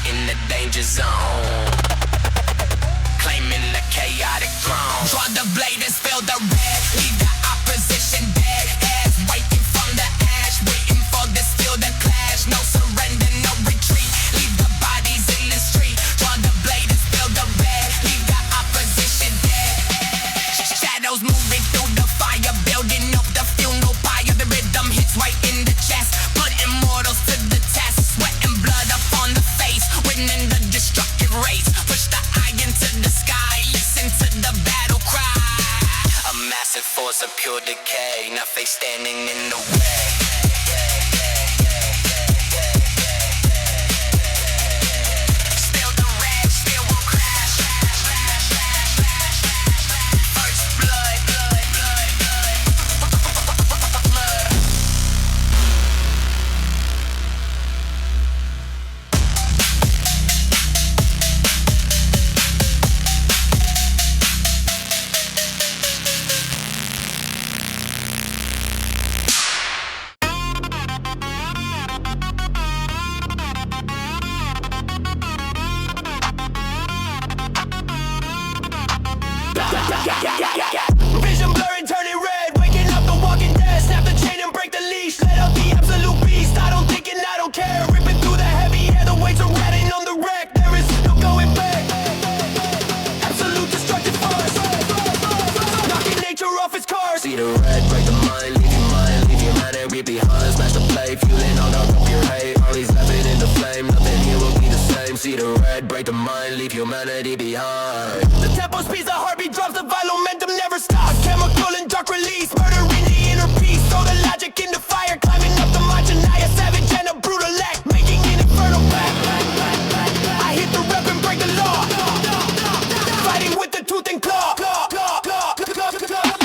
in the danger zone, claiming the chaotic throne. Draw the blade and spill the red, leave the opposition dead. Heads waiting from the ash, waiting for the steel to clash. No surrender, no retreat, leave the bodies in the street. Draw the blade and spill the red, leave the opposition dead. Shadows moving through the fire, building up the funeral pyre. The rhythm hits right in the chest, put immortals to the test. Sweat and blood up on the face, winning the destructive race. Push the eye into the sky, listen to the battle cry. A massive force of pure decay, nothing standing in the way. Still the red, still won't crash. First blood, blood, blood, blood. Vision blurring, turning red, waking up the walking dead. Snap the chain and break the leash, let out the absolute beast. I don't think and I don't care, ripping through the heavy air. The weights are ratting on the wreck, there is no going back. Absolute destructive force, knocking nature off its course. See the red, break the mind, leave humanity behind. Smash the play, fueling all up your hate. Always laughing in the flame, nothing here will be the same. See the red, break the mind, leave humanity behind. The tempo speeds, the heartbeat drops, the vital momentum never stops. Chemical and dark release, murdering the inner peace. Throw the logic in the fire, climbing up the Machanaya. Savage and a brutal act, making an infernal pact. I hit the rep and break the law, fighting with the tooth and claw.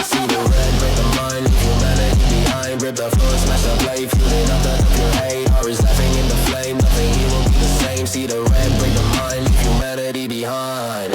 See the red, break the mind, leave humanity behind. Rip the floor, smash the blade, fueling up the pure hate. ARES laughing in the flame, nothing here will be the same. See the red, break the mind, leave humanity behind.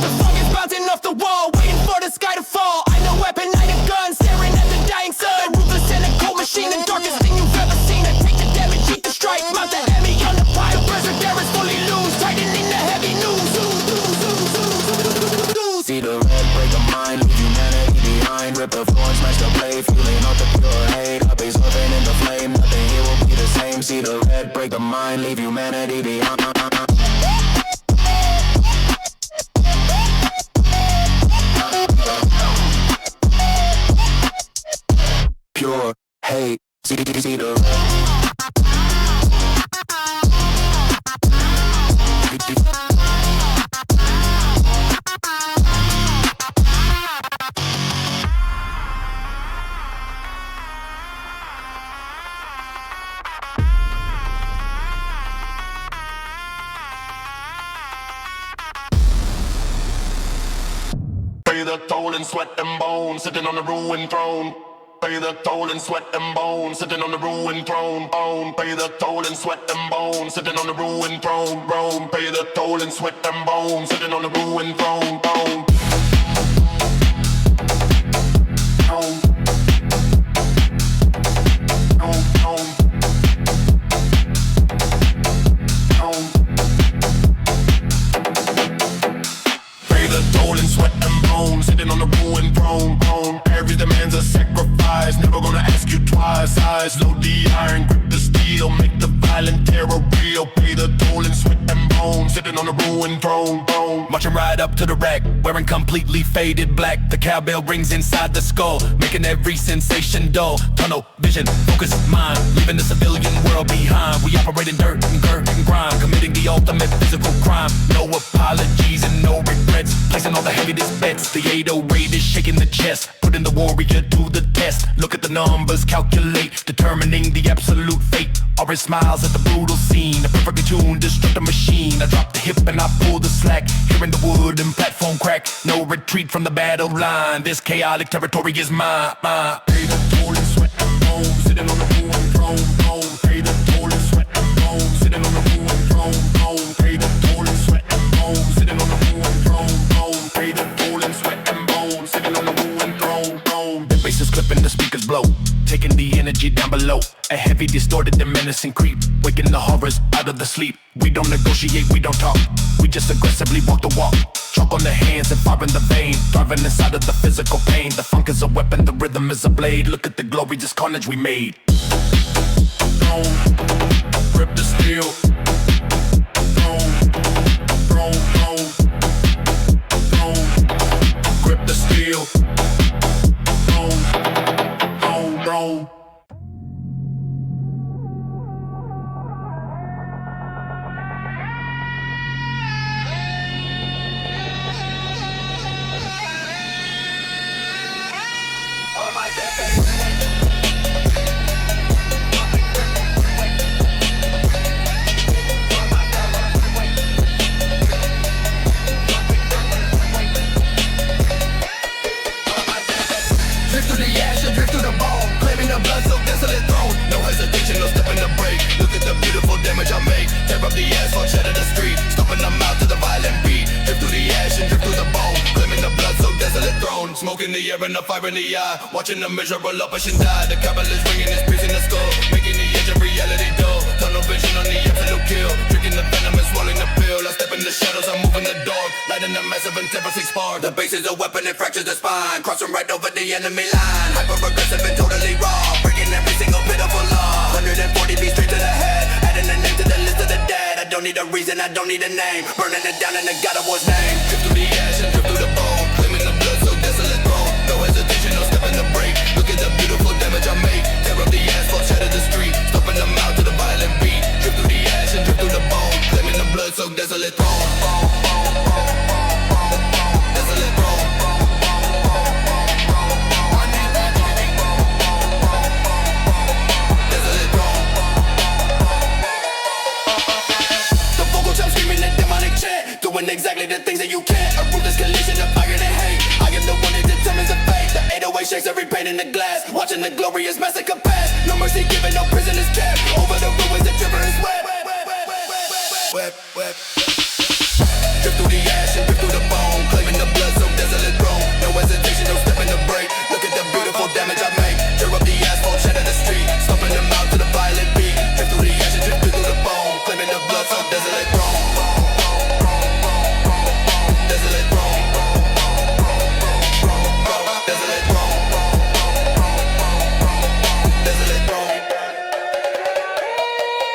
The fog is bouncing off the wall, waiting for the sky to fall. I know weapon, I have guns, staring at the dying sun. The ruthless and a cold machine, the darkest thing you've ever seen. I take the damage, eat the strike, mount the Emmy on the pile. Berserker is fully loose, tightening the heavy news. See the red, break the mind, leave humanity behind. Rip the floor, smash the blade, fueling all the pure hate. Up is open in the flame, nothing here will be the same. See the red, break the mind, leave humanity behind. Pure hate, see the Pay the toll and sweat and bone, sitting on the ruined throne. Pay the toll and sweat and bone, sitting on the ruined throne. Pay the toll and sweat and bone, sitting on the ruined throne. Pay the toll and sweat and bone, sitting on the ruined throne. Pay the toll and sweat and bone, sitting on the ruined throne. ARES demands a sacrifice, never gonna ask you twice. Eyes load the iron, grip the steel, make the violent terror real. Pay the toll and sweat and bone, sitting on the ruined throne. Marching right up to the rack, wearing completely faded black. The cowbell rings inside the skull, making every sensation dull. Tunnel vision, focus mind, leaving the civilian world behind. We operate in dirt and dirt and grime, committing the ultimate physical crime. No apologies and no regrets, placing all the heaviest bets. The 808 is shaking the chest, putting the warrior to the test. Look at the numbers, calculate, determining the absolute fate. ARES smiles at the brutal scene, a perfectly tuned destructive machine. I drop the hip and I pull the slack, hearing the wood and platform crack. No retreat from the battle line, this chaotic territory is mine. Pay the toll and sweat and bone, sitting on the ruined throne. Pay the toll and sweat and bone, sitting on the ruined throne. blow, taking the energy down below. A heavy, distorted, and menacing creep, waking the horrors out of the sleep. We don't negotiate, we don't talk, we just aggressively walk the walk. Chalk on the hands and fire in the vein, thriving inside of the physical pain. The funk is a weapon, the rhythm is a blade. Look at the glorious carnage we made. Don't grip the steel. Don't grip the steel. Don't. Smoke in the air and a fire in the eye, watching the miserable up and die. The cowbell is ringing, it's piercing the skull, making the edge of reality dull. Tunnel vision on the absolute kill, drinking the venom and swallowing the pill. I step in the shadows, I'm moving the dog, lighting a massive and temperature spark. The base is a weapon, it fractures the spine, crossing right over the enemy line. Hyper-aggressive and totally raw, breaking every single pitiful law. 140 beats straight to the head, adding a name to the list of the dead. I don't need a reason, I don't need a name, burning it down in the God of War's name. Drip through the ash and drip through the bone, claiming the blood so desolate throne. No hesitation, no stepping the break. Look at the beautiful damage I make. Tear up the asphalt, shatter the street, stomping them out to the violent beat. Drip through the ash and drip through the bone, claiming the blood so desolate throne. Desolate throne. Desolate throne. The vocal chop screaming a demonic chant, doing exactly the things that you can't. A ruthless collision of fire and hate. I am the one that determines the fate. The 808 shakes every pain in the glass, watching the glorious massacre pass. No mercy given, no prisoners kept. Over the ruins, the river is wet. Wet. Drip through the ash and drip through the bone, claiming the blood so desolate throne. No hesitation, no stepping the break. Look at the beautiful damage I make. Tear up the asphalt, shatter the street, stomping them out to the violent beat. Drip through the ash and drip through the bone, claiming the blood so desolate throne. Desolate throne. Desolate throne. Desolate throne.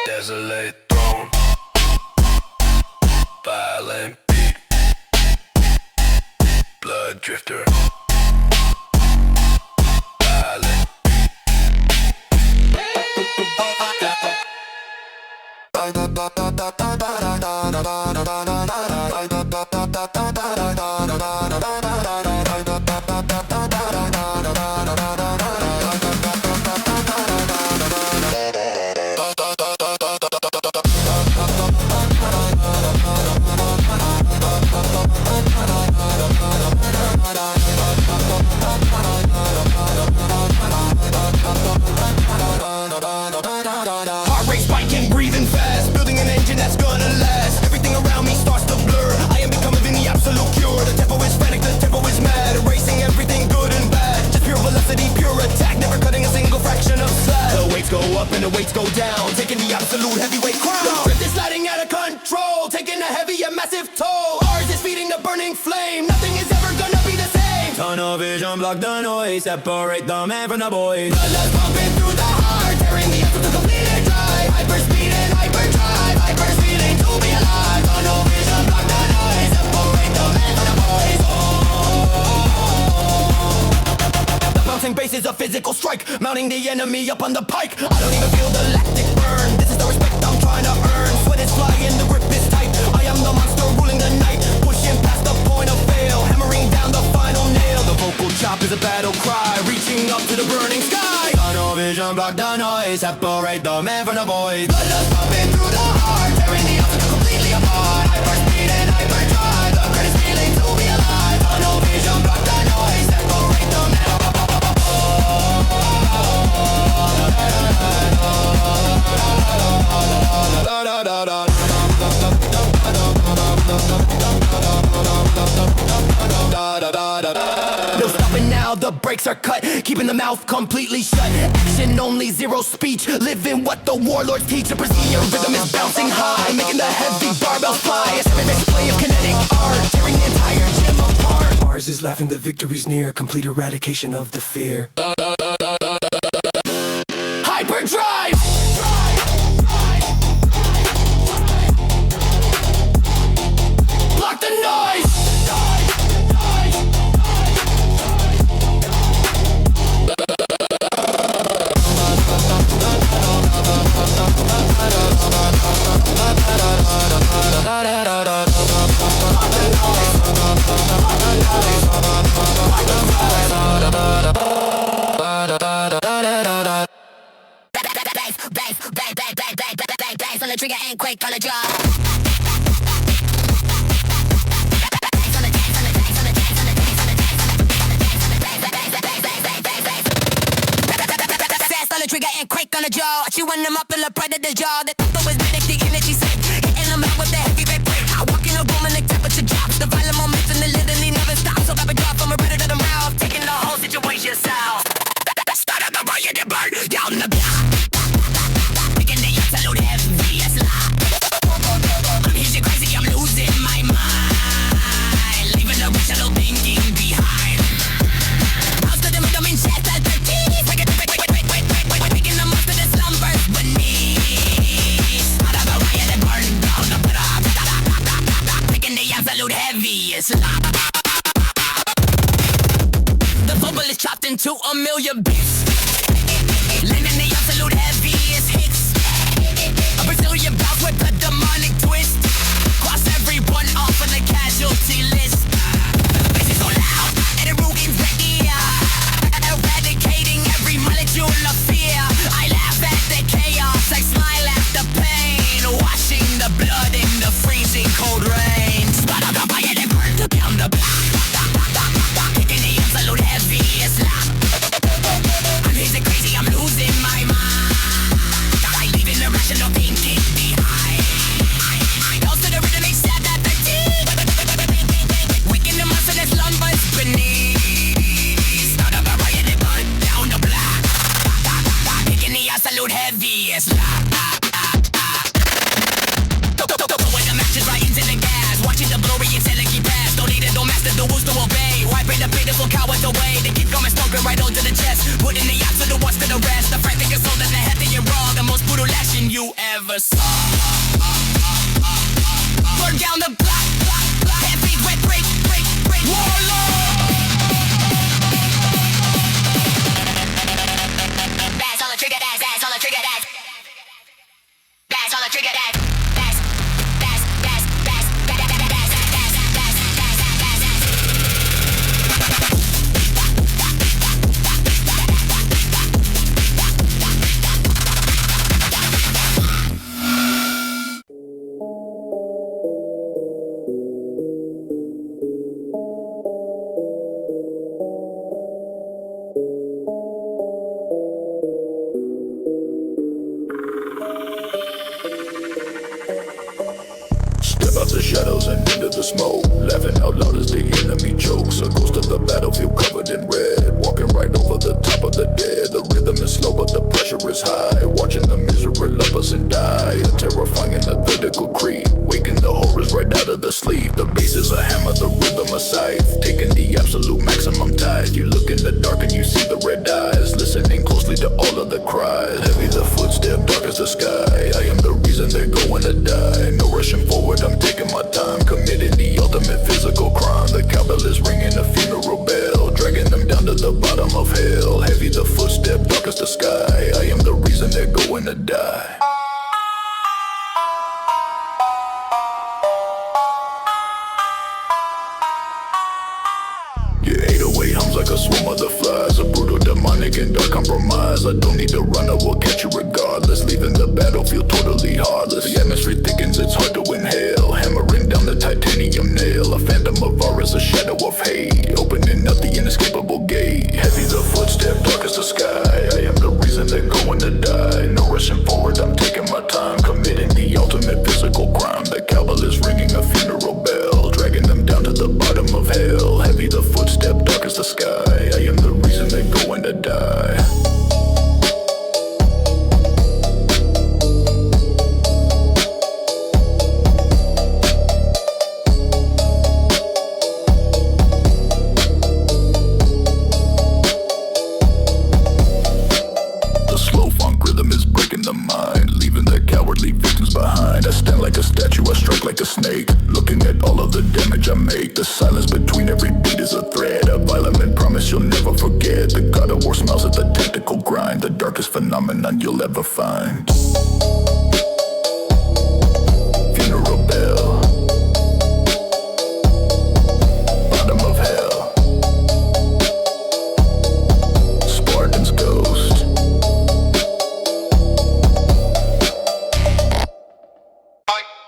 Desolate throne. Violent beat. Blood drifter. Violent heart rate spiking, breathing fast, building an engine that's gonna last. Everything around me starts to blur, I am becoming the absolute cure. The tempo is frantic, the tempo is mad, erasing everything good and bad. Just pure velocity, pure attack, never cutting a single fraction of slack. The weights go up and the weights go down, taking the absolute heavyweight crown. The script is sliding out of control, taking a heavy and massive toll. Ours is feeding the burning flame, nothing is ever gonna be the same. Tunnel vision, block the noise, separate the man from the boys. Bloodlust pumping through the heart, tearing the effort to complete it dry. Hyper speed and hyperdrive, hyper feeling to be alive. Tunnel vision, block the noise, separate the man from the boys. The bouncing bass is a physical strike, mounting the enemy up on the pike. I don't even feel the lactic burn, this is the respect I'm trying to earn. Sweat is flying, the grip is tight, I am the monster ruling the night. Pushing past the point of fail, hammering down the final nail. The vocal chop is a battle cry, reaching up to the burning sky. Tunnel vision, block the noise, separate the man from the boys. Bloodlust pumping through the heart, tearing the obstacle completely apart. Hyper speed and hyperdrive, the greatest feeling to be alive. Tunnel vision, block the noise, separate the man. No stopping now, how the brakes are cut, keeping the mouth completely shut. Action only, zero speech, living what the warlords teach. The Brazilian rhythm is bouncing high, making the heavy barbells fly. A 7 display of kinetic art, tearing the entire gym apart. ARES is laughing, the victory's near, complete eradication of the fear. Hyperdrive! Block the noise! Bass on the trigger and quake on the jaw. Trigger and quake on the jaw, chewing them up in the predator's jaw. The thought was medic, the energy sick, hitting them out with the heavy red break. I walk in a room and the temperature drops, the violent momentum, the literally never stops. So rapid drop from a predator to the mouth, taking the whole situation south. Start of the riot and burn down the block, making the absolute heaviest lock. I'm hitting crazy, I'm losing my mind, leaving the rational thinking behind. House to the middle, in chest at the teeth. Heaviest lock. The vocal is chopped into a million bits, landing the absolute heaviest hits. A Brazilian bout with a demonic twist, cross everyone off of the casualty list. This is so loud, and the ruin's ready, eradicating every molecule of fear. I laugh at the chaos, I smile at the pain, washing the blood in the freezing cold rain. Spot up the fire and burn to down the block, kicking the absolute heaviest lock. I'm hitting crazy, I'm losing my mind, I leaving irrational thinking behind. Goes to the rhythm, they stab at the teeth, waking the monster that slumbers beneath. Start up a riot and burn down the block, kicking the absolute heaviest lock. Throwing the matches right into the gas, watching the blurry intelligent pass. Don't need it, don't master the rules to obey. Wiping the pitiful cowards away. They keep coming, stroking right onto the chest, putting the yachts to the ones to the rest. The frantic assault and the heavy and raw, the most brutal action you ever saw. Burn down the block, heavy wet break, warlord. Bass on the trigger, bass on the trigger, bass on the trigger, The shadows and into the smoke, laughing out loud as the enemy chokes. A ghost of the battlefield covered in red, walking right over the top of the dead. The rhythm is slow but the pressure is high, watching the misery love us and die. A terrifying and the vertical creep, waking the horrors right out of the sleep. The bass is a hammer, the rhythm a scythe, taking the absolute maximum tide. You look in the dark and you see the red eyes, listening closely to all of the cries. Heavy the footstep, dark as the sky, I am the reason they're going to die. No rushing forward, I'm taking my time, committing the ultimate physical crime. The cowbell is ringing a funeral bell, dragging them down to the bottom of hell. Heavy the footstep, dark as the sky, I am the reason they're going to die. Your 808 hums like a swarm of the flies, a brutal, demonic, and dark compromise. I don't need to run, I will catch you regardless, leaving the battlefield totally heartless. The atmosphere thickens, it's hard to inhale, hammering down the titanium nail. A phantom of ARES, a shadow of hate, opening up the inescapable gate. Heavy the footstep, dark as the sky, I am the reason they're going to die. No rushing forward, I'm taking my time, committing the ultimate physical crime. The cowbell is ringing a funeral bell, dragging them down to the bottom of hell. Heavy the footstep, dark as the sky, I am the Looking at all of the damage I make, the silence between every beat is a thread. A violent promise you'll never forget. The god of war smiles at the tactical grind, the darkest phenomenon you'll ever find. Funeral bell, bottom of hell, Spartan's ghost.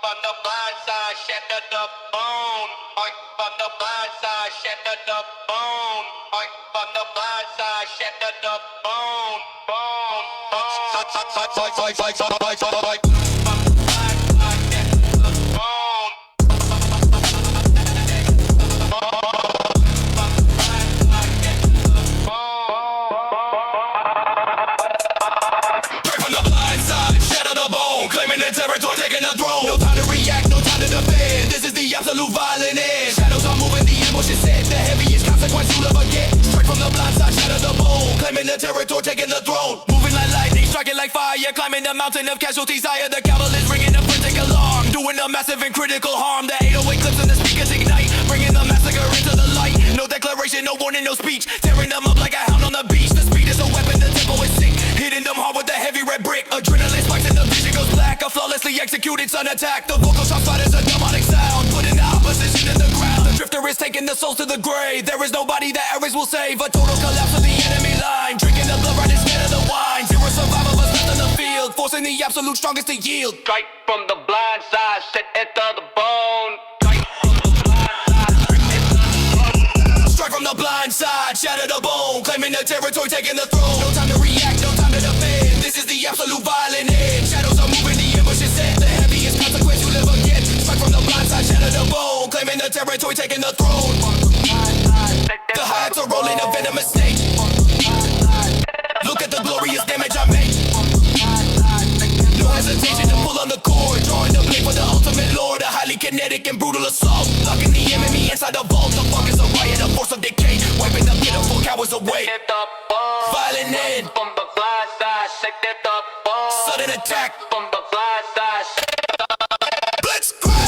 On the blind side, shattered the bone. On the blind side, shattered the bone. On the blind side, shattered the bone. Territory taking the throne. No time to react, no time to defend. This is the absolute violent end. Shadows are moving, the ambush is set. The heaviest consequence you'll ever get. Straight from the blind side, shatter the bone. Claiming the territory, taking the throne. Moving like lightning, striking like fire. Climbing the mountain of casualties higher. The cowbells ringing a frantic alarm. Doing the massive and critical harm. The 808 clips and the speakers ignite. Bringing the massacre into the light. No declaration, no warning, no speech. Tearing them up like a hound on the beach. The speed is a weapon, the tempo is sick. Hitting them hard with the heavy red brick. Adrenaline spikes and the vision goes black. A flawlessly executed sun attack. The vocal shots fight is a demonic sound. Putting the opposition in the ground. The drifter is taking the souls to the grave. There is nobody that ARES will save. A total collapse of the enemy line. Drinking the blood right instead of the wine. Zero survival of us left in the field. Forcing the absolute strongest to yield. Strike from the blind side, set it to the bone. Strike from the blind side, shatter the bone. Claiming the territory, taking the throne. No time to react, no time to defend. This is the absolute violent end. Shadows are moving, the ambush is set. The heaviest consequence you'll ever get. Strike from the blind side, shatter the bone. Claiming the territory, taking the throne. The heights are rolling a venomous snake. Look at the glorious damage I make. No hesitation to pull on the cord. Drawing the blade for the ultimate lord. A highly kinetic and brutal assault. Locking the enemy inside the vault. The funk is a riot, a force of decay. Wiping the pitiful cowards away. Violent end. From the blind side, set it the bone. Sudden attack. From the blind side, Blitzkrieg.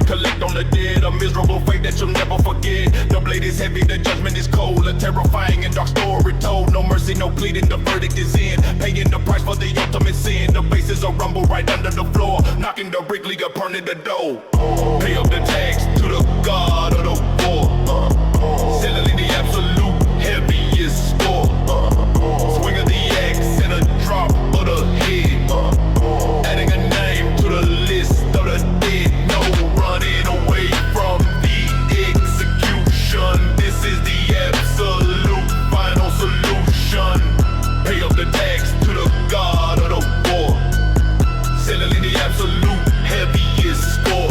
Collect on the dead, a miserable fate that you'll never forget. The blade is heavy, the judgment is cold. A terrifying and dark story told. No mercy, no pleading, the verdict is in. Paying the price for the ultimate sin. The bases are rumble right under the floor. Knocking the brick league up, burning the door. Pay up the tax to the god of the war. Settling the absolute heaviest score. Swing of the axe and a drop of the head. Adding a name to the list of the dead. No running away from the execution. This is the absolute final solution. Pay up the tax to the god of the war. Settling the absolute heaviest score.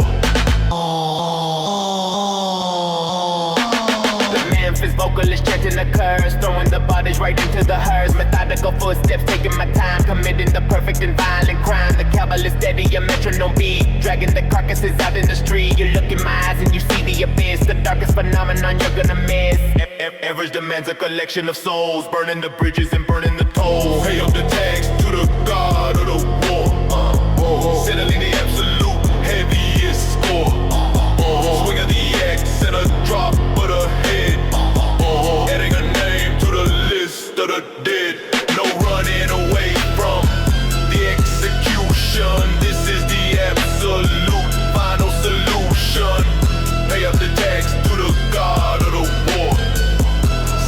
His vocalist chanting the curse, throwing the bodies right into the hearse. Methodical footsteps, taking my time, committing the perfect and violent crime. The cowbell is steady, a metronome beat, dragging the carcasses out in the street. You look in my eyes and you see the abyss, the darkest phenomenon you're gonna miss. ARES demands a collection of souls, burning the bridges and burning the tolls. Pay up the tax to the god of the war. Settling the absolute heaviest score. Swing of the axe and a drop of the head. Adding a name to the list of the dead. No running away from the execution. This is the absolute final solution. Pay up the tax to the god of the war.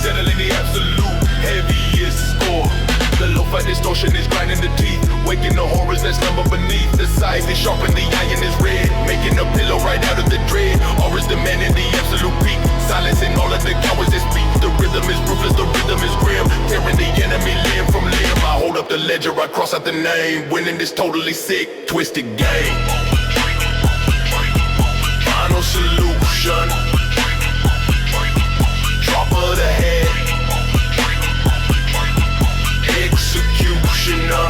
Settling the absolute heaviest score. The lo-fi distortion is grinding the teeth, waking the horrors that slumber beneath. The size is sharp and the iron is red, making a pillow right out of the dread. ARES demanding the absolute peak, silencing all of the cowards that speak. The rhythm is ruthless, the rhythm is grim, tearing the enemy limb from limb. I hold up the ledger, I cross out the name, winning this totally sick, twisted game. Final solution. Drop of the head. Executioner.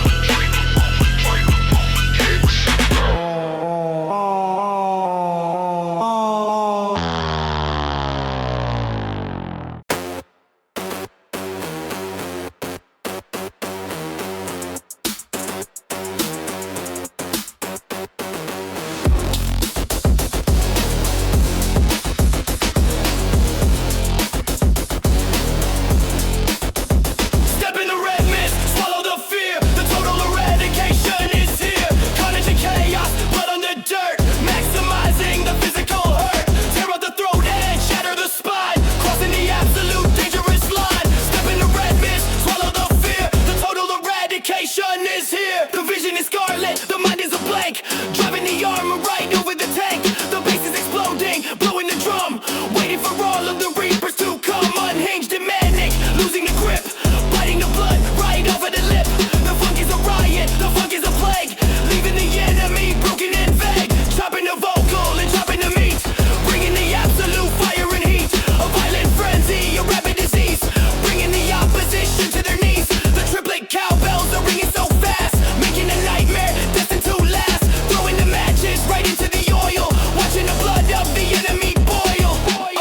blank. Driving the armor right over the tank. The bass is exploding, blowing the drum. Waiting for all of the reapers to come. Unhinged and manic, losing the grip. Biting the blood right off of the lip. The funk is a riot, the funk is a plague. Leaving the enemy broken and vague. Chopping the vocal and chopping the meat. Bringing the absolute fire and heat. A violent frenzy, a rapid disease. Bringing the opposition to their knees. The triplet cowbells are ringing so fast. Making a nightmare destined to last. Throwing the matches right into the oil. Watching the blood of the enemy boil.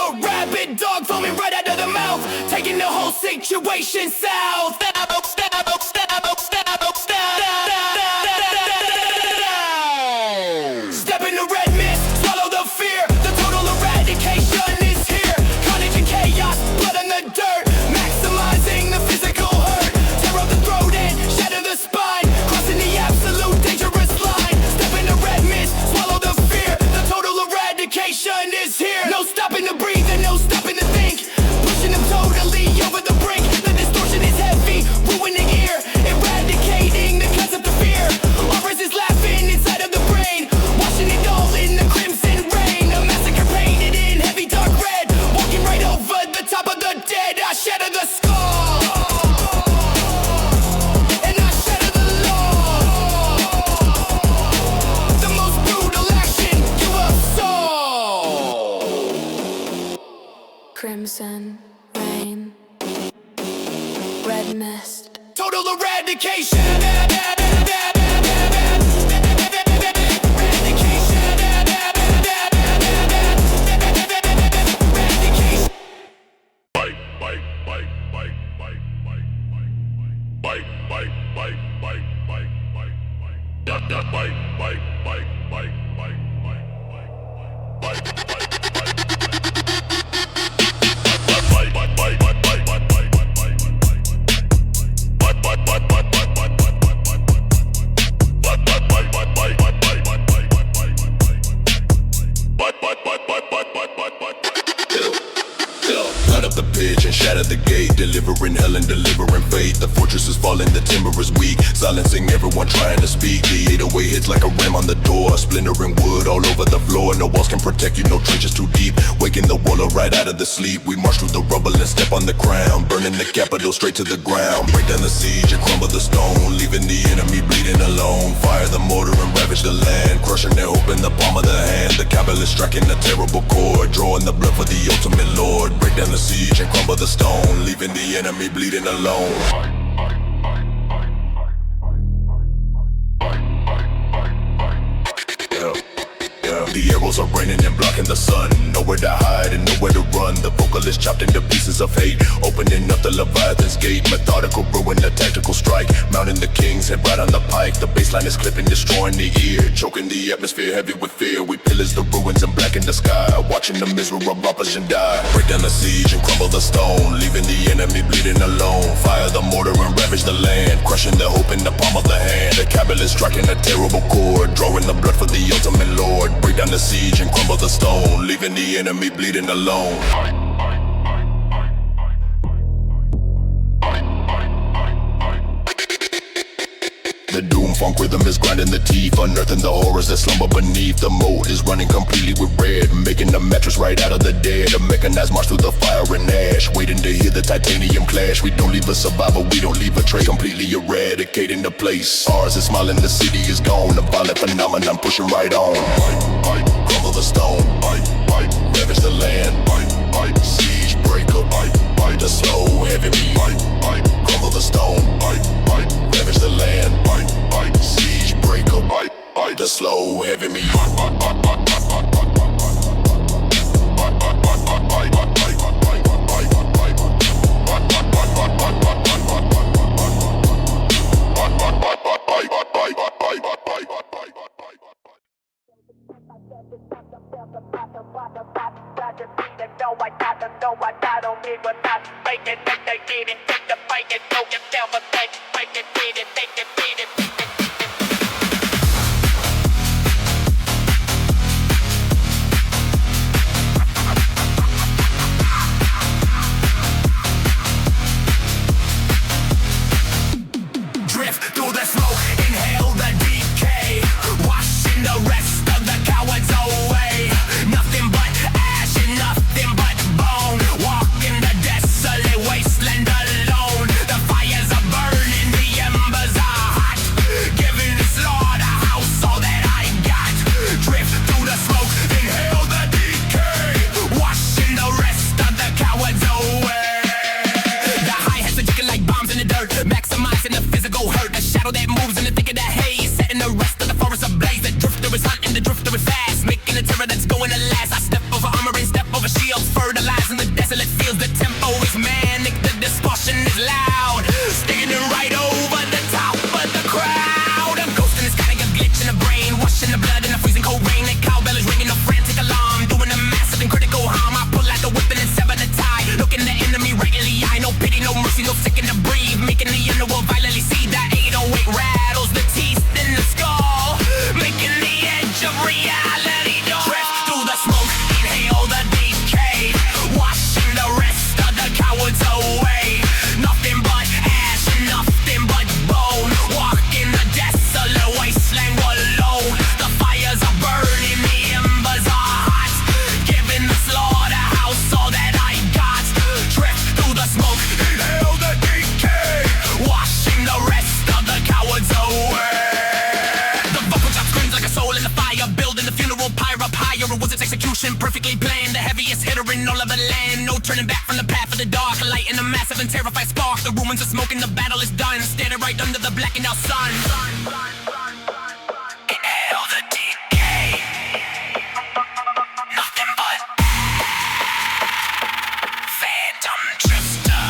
A rabid dog foaming right out of the mouth. Taking the whole situation south. Step in the red mist, swallow the fear. The total eradication is here. Carnage and chaos, blood on the dirt. Maximizing the physical hurt. Tear up the throat and shatter the spine. Crossing the absolute dangerous line. Step in the red mist, swallow the fear. The total eradication is here. No stopping to breathe and no stopping to think. Pushing them totally over the brink. The distortion is heavy, ruining ear. Eradicating the concept of fear. ARES is laughing inside of the brain. Washing it all in the crimson rain. A massacre painted in heavy dark red. Walking right over the top of the dead. I shatter the skull. And I shatter the law. The most brutal action you have saw. Crimson rain, red mist. Total eradication. Light up the pitch and shatter the gate. Delivering hell and delivering fate. The fortress is falling, the timber is weak. Silencing everyone trying to speak. The 808 hits like a ram on the door. Splintering wood all over the floor. No walls can protect you, no trenches too deep. Waking the warlord right out of the sleep. We march through the rubble and step on the crown. Burning the capital straight to the ground. Break down the siege and crumble the stone. Leaving the enemy bleeding alone. Fire the mortar and ravage the land. Crushing their hope in the palm of the hand. The cowbell is striking a terrible chord. Drawing the blood for the ultimate lord. Break down the siege and crumble the stone. Leaving the enemy bleeding alone. The arrows are raining and blocking the sun. Nowhere to hide and nowhere to run. The vocal is chopped into pieces of hate. Opening up the Leviathan's gate. Methodical brewing a tactical strike. Mounting the king's head right on the pike. The baseline is clipping, destroying the ear. Choking the atmosphere heavy with fear. We pillage the ruins and blacken the sky. Watching the miserable opposition die. Break down the siege and crumble the stone. Leaving the enemy bleeding alone. Fire the mortar and ravage the land. Crushing the hope in the palm of the hand. The cowbell is striking a terrible chord. Drawing the blood for the ultimate lord. Break down the siege and crumble the stone. Leaving the enemy bleeding alone. The doom funk rhythm is grinding the teeth. Unearthing the horrors that slumber beneath. The mold is running completely with red. Making the mattress right out of the dead. A mechanized march through the fire and ash. Waiting to hear the titanium clash. We don't leave a survivor, we don't leave a trace. Completely eradicating the place. ARES is smiling, the city is gone. A violent phenomenon pushing right on. Crumble the stone. Ravage the land. Siege breaker. The slow heavy beat. Crumble the stone. Ravage the land. Siege breaker. The slow heavy meat. action perfectly planned. The heaviest hitter in all of the land. No turning back from the path of the dark. Lighting a massive and terrified spark. The ruins of smoke and the battle is done. Standing right under the blackened out sun. Inhale the decay. Nothing but phantom drifter.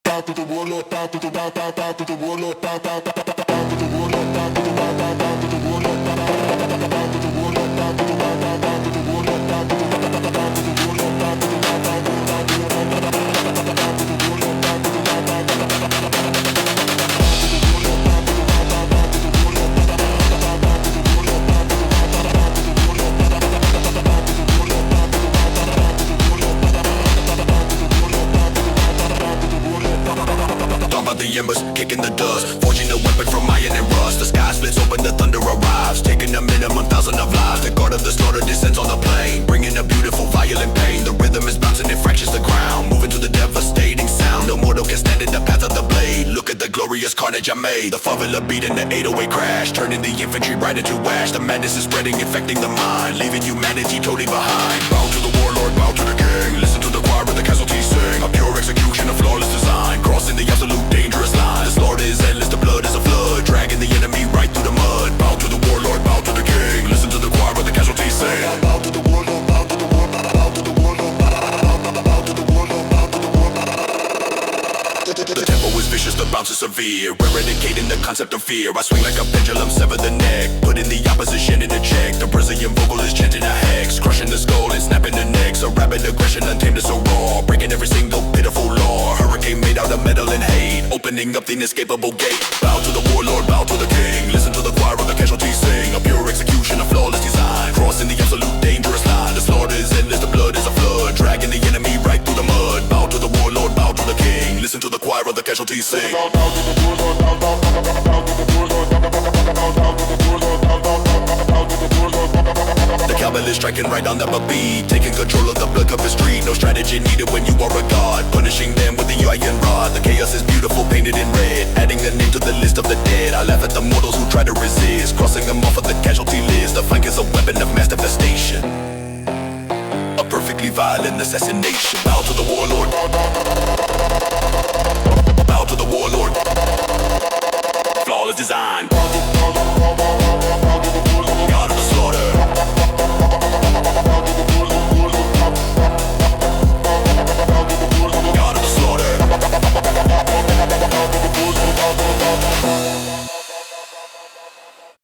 Bow to the warlord, bow to the bow to the warlord, bow to the warlord, bow to the warlord, bow to the warlord, bow to the warlord, bow to the warlord, bow to the warlord, bow to the the embers, kicking the dust, forging a weapon from iron and rust. The sky splits open, the thunder arrives, taking a minimum 1,000 of lives. The guard of the slaughter descends on the plain, bringing a beautiful violent pain. The rhythm is bouncing, it fractures the ground, moving to the devastating sound. No mortal can stand in the path of the blade. Look at the glorious carnage I made. The favela beat and the 808 crash, turning the infantry right into ash. The madness is spreading, infecting the mind, leaving humanity totally behind. Bow to the warlord, bow to the king. Listen to the choir of the casualties sing. A pure execution, a flawless design, crossing the absolute dangerous line. The slaughter is endless, the blood is a flood, dragging the enemy right through the mud. Bow to the warlord, bow to the king. Listen to the choir of the casualties sing. Bow to the warlord, bow to the warlord, bow to the warlord, bow to the warlord, bow to the warlord. The tempo is vicious, the bounce is severe, eradicating the concept of fear. I swing like a pendulum, sever the neck, putting the opposition in a check. The Brazilian vocal is chanting a hex, crushing the skull and snapping the necks. A rabid aggression, untamed and so raw, breaking every single pitiful law. Hurricane made out of metal and hate, opening up the inescapable gate. Bow to the warlord, bow to the king. Listen to the choir of the casualties sing. A pure execution, a flawless design, crossing the absolute dangerous line. The slaughter is endless, the blood is a flood, dragging the enemy right through the mud. Bow to the warlord, bow to the king. Listen to the choir of the casualties sing. Bow to the warlord, bow to the warlord, bow to the warlord, bow to the warlord, bow to the warlord. The cowbell is striking right on the beat, taking control of the blood cup street. No strategy needed when you are a god, punishing them with the iron rod. The chaos is beautiful, painted in red, adding a name to the list of the dead. I laugh at the mortals who try to resist, crossing them off of the casualty list. The flank is a weapon of mass devastation, a perfectly violent assassination. Bow to the warlord, bow